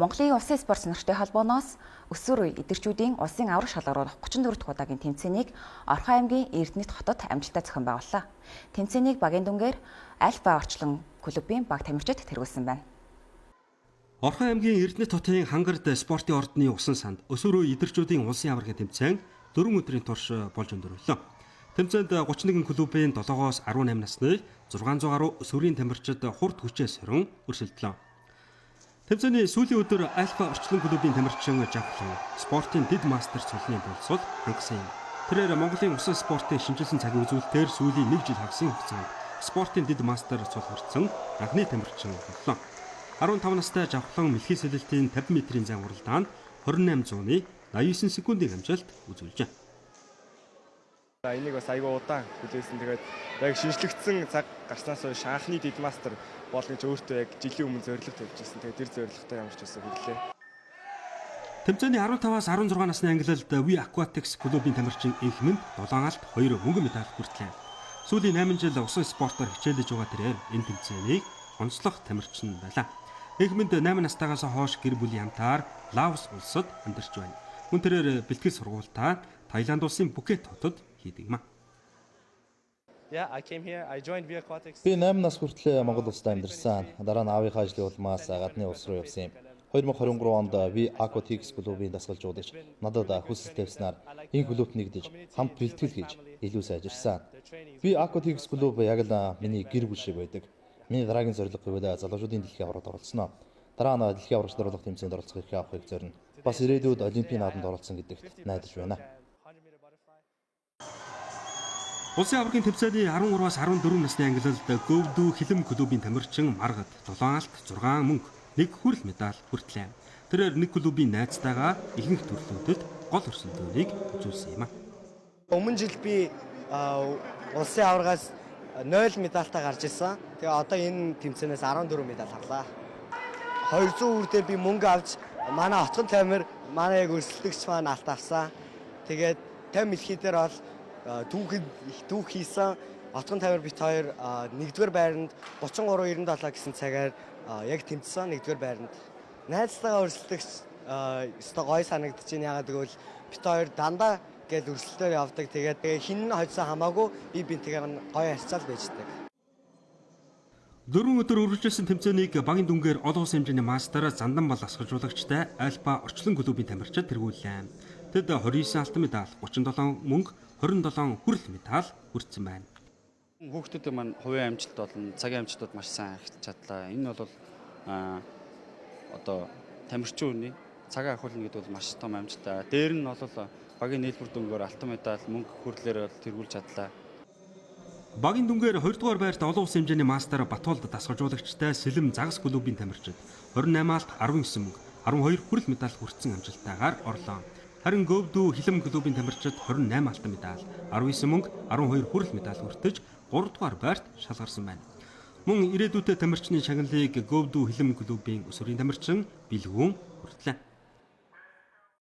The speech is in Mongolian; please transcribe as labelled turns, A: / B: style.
A: Монголын улсын спорт сонирхтын холбооноос өсвөр үе эдэрчүүдийн улсын аврах шалгаруулах 34 дахь удаагийн тэмцээнийг Орхон аймгийн Эрдэнэт хотод амжилттай зохион байгууллаа. Тэмцээнийг багийн дүнгээр Альфа орчлон клубын баг тамирчид тэргүүлсэн байна.
B: Орхон аймгийн Эрдэнэт хотын Хангард спортын ордны усан санд өсвөр үе эдэрчүүдийн улсын аврагын тэмцээн 4 өдрийн турш болж өндөрлөө. Тэмцээнд 31 клубын 7-оос 18 насны 600 гаруй өсвөрийн тамирчид хурд хүчээс сөрөн өрсөлдлөө. Тэмцээний сүүлийн өдөр Альфа орчлон клубын тамирчин Жавхлан спортын дэд мастер цолны боловсрол хангасан юм. Тэрээр Монголын усан спортын шинжилсэн цагийн үзүүлэлтээр сүүлийн 1 жил хагасын хугацаанд спортын дэд мастер цол хүртсэн анхны тамирчин боллоо. 15 настай Жавхлан мэлхий сэлэлтийн 50 метрийн зан уралдаанд 2800-ны 89 секундын амжилт үзүүлжээ.
C: Энийг бас аягүй удаан хүлээсэн. Тэгээд яг шинжлэгдсэн цаг гарснаас хойш анхны дэд мастер болно гэж өөртөө яг жилийн өмнө зорилго тавьж ирсэн. Тэгээд тэр зорилготой ямарч байсан хэллээ.
B: Тэмцээний 15-аас 16 насны ангилалд We Aquatics клубын тамирчин Эхмэнд 7 алт 2 мөнгөн медаль хүртлээ. Сүүлийн 8 жил усан спортоор хичээлж байгаа тэрээр энэ тэмцээнийг онцлох тамирчин байлаа. Эхмэнд 8 настайгаас хойш гэр бүлийн хамтаар Лаос улсад амьдарч байна. Мөн тэрээр бэлтгэл сургуультаа Таиланд улсын Пхукет хотод хийдэг юм.
D: Би 8 нас хүртэл Монгол улсад амьдарсан. Дараа нь аавынхаа ажлын улмаас гадны улс руу явсан юм. 2023 онд We Aquatics клубын дасгалжуулагч надад хүсэл тавьснаар энэ клубт нэгдэж хамт бэлтгэл хийж илүү сайжирсан. We Aquatics клуб яг л миний гэр бүл шиг байдаг. Миний дараагийн зорилго гэвэл залуучуудын дэлхийн аврагт оролцоно. Дараа нь дэлхийн аврагт оруулах тэмцээнд оролцох эрхээ авахыг зорино. Бас ирээдүйд Олимпийн наадамд оролцсон гэдэгт найдаж байна.
B: Улсын аврагын тэмцээний 13-аас 14 насны ангилалд Говьдүү хилэм клубын тамирчин Маргад 7 алт 6 мөнгө 1 хүрэл медаль хүртлээ. Тэрээр нэг клубын найзтайгаа ихэнх төрлүүдэд гол өрсөлдөөнийг үзүүлсэн юм.
E: Өмнө жил би улсын аврагаас 0 медальтай гарч ирсэн. Тэгээ одоо энэ тэмцээнээс 14 медаль авлаа. 200 хүртэл би мөнгө авч манай отгон тамир манай яг өрсөлдөгч маань алт авсан. Тэгээд 50 мэлхий дээр бол түүх хийсэн. Отгон тамир бит хоёр 1-р байранд 33-97 гэсэн цагаар яг тэмцсэн 1-р байранд. Найзтайгаа өрсөлдөгч өстой гоё санагдаж байна. Ягаад гэвэл бит хоёр дандаа гээд өрсөлдөөр явдаг. Тэгээд хин нь хоцсон хамаагүй би бинтгээр гоё харьцаал байждаг.
B: 4 өдөр үргэлжилсэн тэмцээнийг багийн дүнгээр олон улсын хэмжээний мастер Зандан бол асгалжуулагчтай Альфа орчлон клубын тамирчид тэргүүллээ. Тэд 29 алтан медаль, 37 мөнгө, 27 хүрэл медаль хүртсэн байна.
F: Хүүхдүүд маань хувийн амжилт болон цагийн амжилтууд маш сайн эхэлж чадлаа. Энэ бол одоо тамирчин хүний цагаа ахиулна гэдэг бол маш том амжилт. Дээр нь бол багийн нийлбэр дүнгээр алтан медаль, мөнгө хүрлээр тэргүүлж чадлаа.
B: Багийн дүнгээр 2 дугаар байрт олон улсын хэмжээний мастер Батуулд дасгалжуулагчтай Сэлэм Загас клубын тамирчид 28 алт 19 мөнгө, 12 хүрэл медаль хүртсэн амжилттайгаар орлоо. Харин Говьдүү хилэм клубын тамирчид 28 алтан медаль, 19 мөнгө, 12 хүрэл медаль хүртэж 3 дугаар байрт шалгарсан байна. Мөн ирээдүйтэй тамирчны шагналыг Говьдүү хилэм клубын өсвөрийн тамирчин Бэлгүүн хүртлээ.